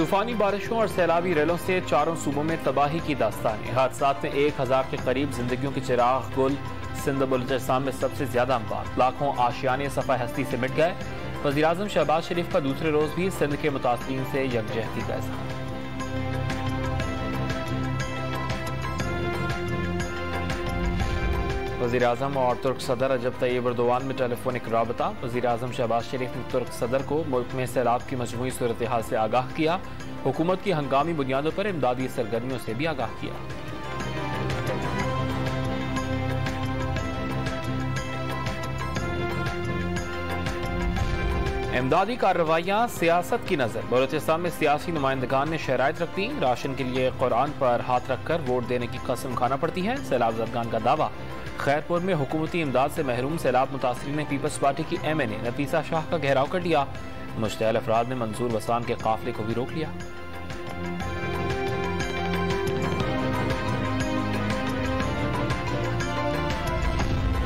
तूफानी बारिशों और सैलाबी रेलों से चारों सूबों में तबाही की दास्तानें। हादसात में 1000 के करीब जिंदगियों के चिराग गुल। सिंध बलूचिस्तान में सबसे ज्यादा अमवात, लाखों आशियाने सफ़ा हस्ती से मिट गए। वज़ीर-ए-आज़म शहबाज शरीफ का दूसरे रोज भी सिंध के मुतासरीन से यकजहती का इज़हार। वज़ीर-ए-आज़म और तुर्क सदर रजब तैयब एर्दोगान में टेलीफोनिक राबता। वज़ीर-ए-आज़म शहबाज शरीफ ने तुर्क सदर को मुल्क में सैलाब की मजमूई सूरत हाल से आगाह किया। हुकूमत की हंगामी बुनियादों पर इमदादी सरगर्मियों से भी आगाह किया। इमदादी कार्रवाइयाँ सियासत की नजर। बलूचिस्तान में सियासी नुमाइंदगान ने शराइत रख दी। राशन के लिए कुरान पर हाथ रखकर वोट देने की कसम खाना पड़ती है। सैलाब ज़दगान का दावा। खैरपुर में हुकूमती इमदाद से महरूम सैलाब मुतासरीन ने पीपल्स पार्टी की MNA नफीसा शाह का घेराव कर लिया। मुश्तअल अफराद ने मंसूर वसान के काफिले को भी रोक लिया।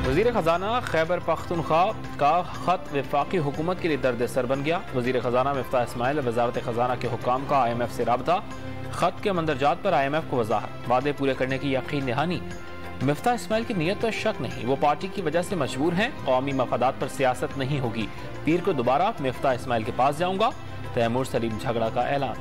वज़ीर खजाना खैबर पख्तूनख्वा का खत वफाकी हुकूमत के लिए दर्द सर बन गया। वज़ीर खजाना मिफ्ताह इस्माइल वज़ारत खजाना के हुक्काम का IMF से राबता। खत के मंदरजात पर IMF को वजाहत, वादे पूरे करने की यकीन दहानी। मिफ्ताह इस्माइल की नीयत पर शक नहीं, वो पार्टी की वजह से मजबूर हैं। कौमी मफादात पर सियासत नहीं होगी। पीर को दोबारा मिफ्ताह इस्माइल के पास जाऊंगा। तैमूर सलीम झगड़ा का ऐलान।